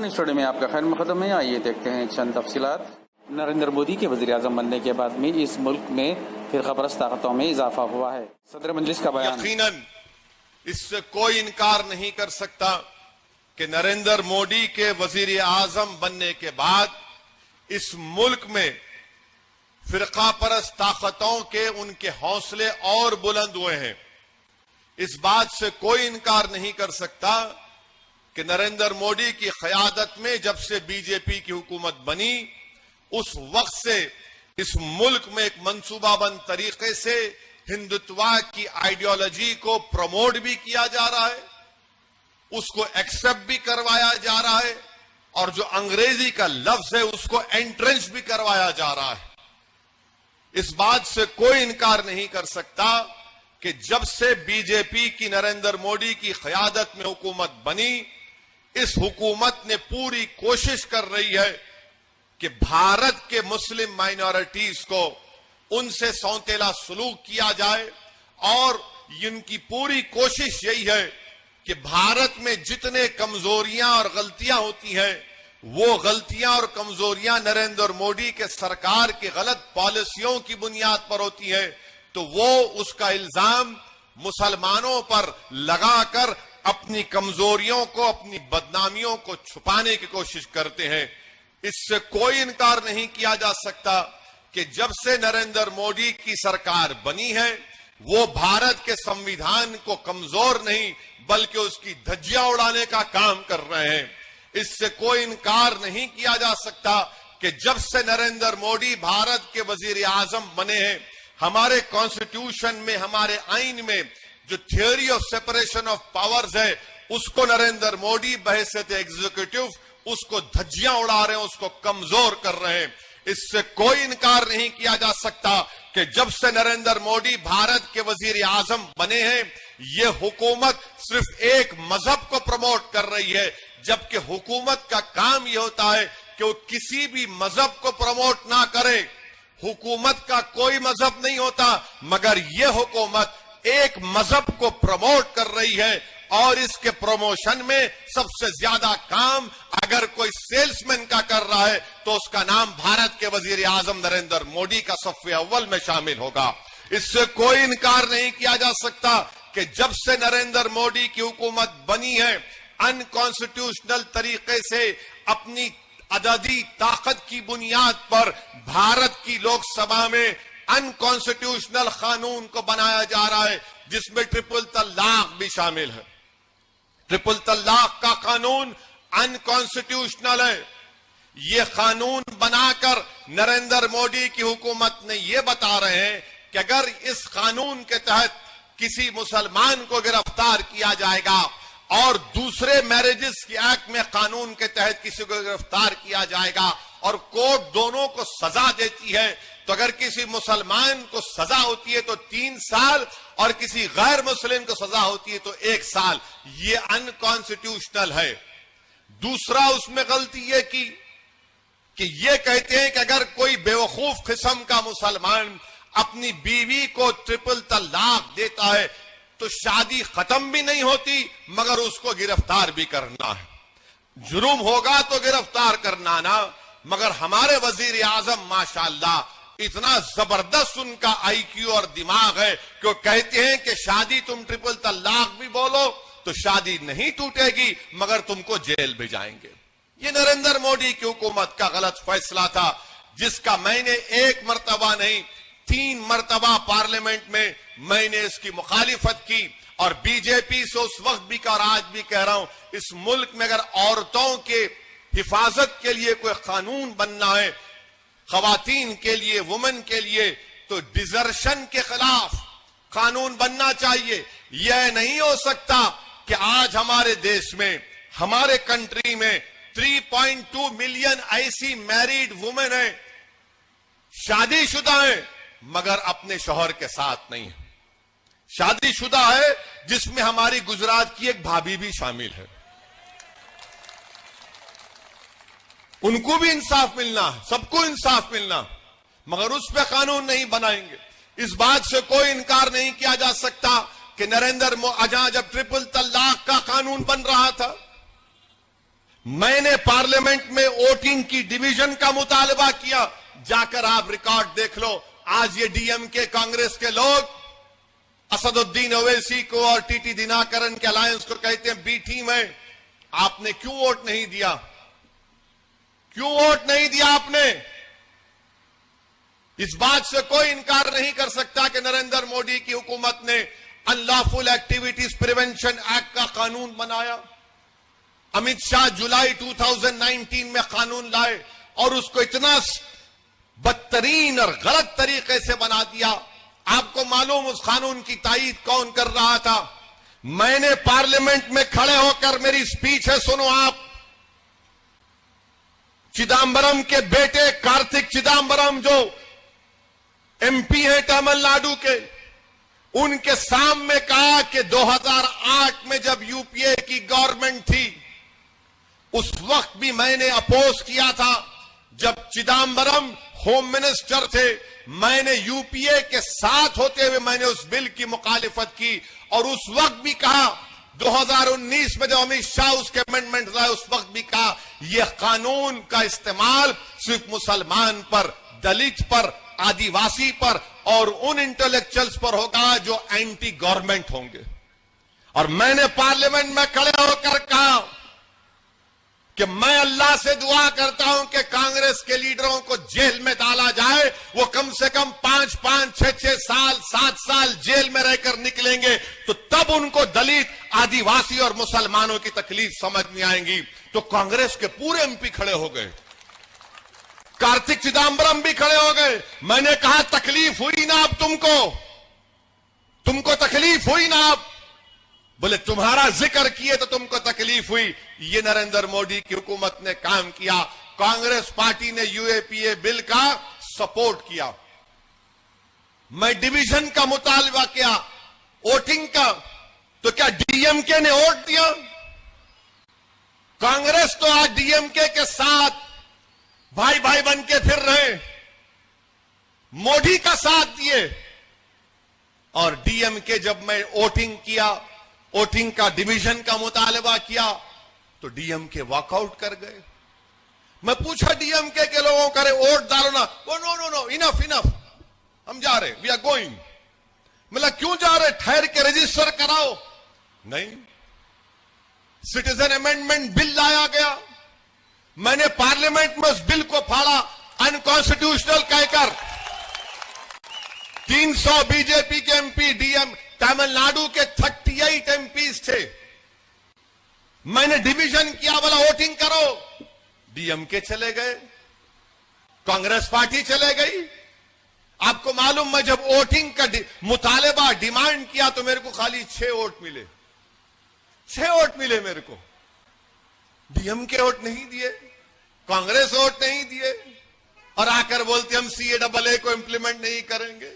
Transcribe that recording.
Morning studio में आपका खैर मुकदम है। आइए देखते हैं चंद तफसीलात। नरेंद्र मोदी के वज़ीर-ए-आज़म बनने के बाद में इस मुल्क में फिरकापरस्त ताकतों में इजाफा हुआ है। सदर मजलिस का बयान। यकीनन इससे कोई इनकार नहीं कर सकता कि नरेंद्र मोदी के वज़ीर-ए-आज़म बनने के बाद इस मुल्क में फिरकापरस्त ताकतों के उनके हौसले और बुलंद हुए हैं। इस बात से कोई इनकार नहीं कर सकता कि नरेंद्र मोदी की क़यादत में जब से बीजेपी की हुकूमत बनी उस वक्त से इस मुल्क में एक मंसूबाबंद तरीके से हिंदुत्व की आइडियोलॉजी को प्रमोट भी किया जा रहा है, उसको एक्सेप्ट भी करवाया जा रहा है और जो अंग्रेजी का लफ्ज है उसको एंट्रेंस भी करवाया जा रहा है। इस बात से कोई इनकार नहीं कर सकता कि जब से बीजेपी की नरेंद्र मोदी की क़यादत में हुकूमत बनी, इस हुकूमत ने पूरी कोशिश कर रही है कि भारत के मुस्लिम माइनॉरिटीज को उनसे सौतेला सलूक किया जाए और इनकी पूरी कोशिश यही है कि भारत में जितने कमजोरियां और गलतियां होती हैं वो गलतियां और कमजोरियां नरेंद्र मोदी के सरकार की गलत पॉलिसियों की बुनियाद पर होती है, तो वो उसका इल्जाम मुसलमानों पर लगाकर अपनी कमजोरियों को, अपनी बदनामियों को छुपाने की कोशिश करते हैं। इससे कोई इनकार नहीं किया जा सकता कि जब से नरेंद्र मोदी की सरकार बनी है वो भारत के संविधान को कमजोर नहीं बल्कि उसकी धज्जियां उड़ाने का काम कर रहे हैं। इससे कोई इनकार नहीं किया जा सकता कि जब से नरेंद्र मोदी भारत के वजीर-ए-आज़म बने हैं, हमारे कॉन्स्टिट्यूशन में, हमारे आइन में जो theory of separation of powers है उसको नरेंद्र मोदी बहैसियत एग्जीक्यूटिव उसको धज्जियां उड़ा रहे हैं, उसको कमजोर कर रहे हैं। इससे कोई इनकार नहीं किया जा सकता कि जब से नरेंद्र मोदी भारत के वजीर-ए-आज़म बने हैं ये हुकूमत सिर्फ एक मजहब को प्रमोट कर रही है, जबकि हुकूमत का काम यह होता है कि वो किसी भी मजहब को प्रमोट ना करे। हुकूमत का कोई मजहब नहीं होता, मगर यह हुकूमत एक मजहब को प्रमोट कर रही है और इसके प्रमोशन में सबसे ज्यादा काम अगर कोई सेल्समैन का कर रहा है तो उसका नाम भारत के वजीर-ए-आज़म नरेंद्र मोदी का सफ़े अव्वल में शामिल होगा। इससे कोई इनकार नहीं किया जा सकता कि जब से नरेंद्र मोदी की हुकूमत बनी है अनकॉन्स्टिट्यूशनल तरीके से अपनी अददी ताकत की बुनियाद पर भारत की लोकसभा में अनकॉन्स्टिट्यूशनल कानून को बनाया जा रहा है जिसमें ट्रिपल तलाक भी शामिल है। ट्रिपल तलाक का कानून अनकॉन्स्टिट्यूशनल है। यह कानून बनाकर नरेंद्र मोदी की हुकूमत ने यह बता रहे हैं कि अगर इस कानून के तहत किसी मुसलमान को गिरफ्तार किया जाएगा और दूसरे मैरिजेस की एक्ट में कानून के तहत किसी को गिरफ्तार किया जाएगा और कोर्ट दोनों को सजा देती है, तो अगर किसी मुसलमान को सजा होती है तो 3 साल और किसी गैर मुस्लिम को सजा होती है तो 1 साल। ये अनकॉन्स्टिट्यूशनल है। दूसरा उसमें गलती यह की कि ये कहते हैं कि अगर कोई बेवकूफ किस्म का मुसलमान अपनी बीवी को ट्रिपल तलाक देता है तो शादी खत्म भी नहीं होती मगर उसको गिरफ्तार भी करना है। जुर्म होगा तो गिरफ्तार करना ना, मगर हमारे वजीर-ए-आज़म माशाअल्लाह इतना जबरदस्त उनका आईक्यू और दिमाग है कि वो कहते हैं कि शादी तुम ट्रिपल तलाक भी बोलो तो शादी नहीं टूटेगी मगर तुमको जेल भी जाएंगे। ये नरेंद्र मोदी की हुकूमत का गलत फैसला था जिसका मैंने 1 मरतबा नहीं 3 मरतबा पार्लियामेंट में मैंने इसकी मुखालिफत की और बीजेपी से उस वक्त भी कहा और आज भी कह रहा हूं, इस मुल्क में अगर औरतों के हिफाजत के लिए कोई कानून बनना है, खवातीन के लिए, वुमेन के लिए, तो डिजर्शन के खिलाफ कानून बनना चाहिए। यह नहीं हो सकता कि आज हमारे देश में, हमारे कंट्री में 3.2 मिलियन ऐसी मैरिड वुमेन है, शादीशुदा है मगर अपने शौहर के साथ नहीं है। शादीशुदा है जिसमें हमारी गुजरात की एक भाभी भी शामिल है। उनको भी इंसाफ मिलना है, सबको इंसाफ मिलना, मगर उस पर कानून नहीं बनाएंगे। इस बात से कोई इनकार नहीं किया जा सकता कि नरेंद्र मोदी जब ट्रिपल तलाक का कानून बन रहा था, मैंने पार्लियामेंट में वोटिंग की डिवीजन का मुतालबा किया। जाकर आप रिकॉर्ड देख लो। आज ये डीएमके कांग्रेस के लोग असदुद्दीन ओवैसी को और टीटी दिनाकरन के अलायंस को कहते हैं बी टीम है। आपने क्यों वोट नहीं दिया? क्यों वोट नहीं दिया आपने? इस बात से कोई इनकार नहीं कर सकता कि नरेंद्र मोदी की हुकूमत ने अनलॉफुल एक्टिविटीज प्रिवेंशन एक्ट का कानून बनाया। अमित शाह जुलाई 2019 में कानून लाए और उसको इतना बदतरीन और गलत तरीके से बना दिया। आपको मालूम उस कानून की तायीद कौन कर रहा था? मैंने पार्लियामेंट में खड़े होकर मेरी स्पीच है, सुनो आप। चिदम्बरम के बेटे कार्तिक चिदम्बरम जो एमपी हैं तमिलनाडु के, उनके सामने कहा कि 2008 में जब यूपीए की गवर्नमेंट थी उस वक्त भी मैंने अपोज किया था। जब चिदम्बरम होम मिनिस्टर थे, मैंने यूपीए के साथ होते हुए मैंने उस बिल की मुखालिफत की और उस वक्त भी कहा 2019 में जब अमित शाह उसके अमेंडमेंट लाए उस वक्त भी कहा यह कानून का इस्तेमाल सिर्फ मुसलमान पर, दलित पर, आदिवासी पर और उन इंटेलेक्चुअल्स पर होगा जो एंटी गवर्नमेंट होंगे। और मैंने पार्लियामेंट में खड़े होकर कहा कि मैं अल्लाह से दुआ करता हूं कि कांग्रेस के लीडरों को जेल में डाला जाए। वो कम से कम 5-5, 6-6 साल, 7 साल जेल में रहकर निकलेंगे तो तब उनको दलित, आदिवासी और मुसलमानों की तकलीफ समझ में आएंगी। तो कांग्रेस के पूरे एमपी खड़े हो गए, कार्तिक चिदम्बरम भी खड़े हो गए। मैंने कहा तकलीफ हुई ना अब तुमको तकलीफ हुई ना अब? बोले तुम्हारा जिक्र किए तो तुमको तकलीफ हुई। ये नरेंद्र मोदी की हुकूमत ने काम किया। कांग्रेस पार्टी ने यूएपीए बिल का सपोर्ट किया। मैं डिवीजन का मुतालबा किया, वोटिंग का, तो क्या डीएमके ने वोट दिया? कांग्रेस तो आज डीएमके के साथ भाई भाई बन के फिर रहे, मोदी का साथ दिए। और डीएमके जब मैं वोटिंग किया, वोटिंग का डिवीजन का मुतालबा किया तो डीएमके वॉकआउट कर गए। मैं पूछा डीएमके के लोगों को, वोट डालो ना। वो नो इनफ, हम जा रहे, वी आर गोइंग। मतलब क्यों जा रहे? ठहर के रजिस्टर कराओ। नहीं, सिटीजन अमेंडमेंट बिल लाया गया। मैंने पार्लियामेंट में उस बिल को फाड़ा अनकॉन्स्टिट्यूशनल कहकर। 300 बीजेपी के एमपी, डीएम तमिलनाडु के 38 एमपीज थे। मैंने डिवीजन किया, बोला वोटिंग करो। डीएमके चले गए, कांग्रेस पार्टी चले गई। आपको मालूम, मैं जब वोटिंग का मुतालबा डिमांड किया तो मेरे को खाली 6 वोट मिले। 6 वोट मिले मेरे को। डीएमके वोट नहीं दिए, कांग्रेस वोट नहीं दिए और आकर बोलते हम CAA को इंप्लीमेंट नहीं करेंगे।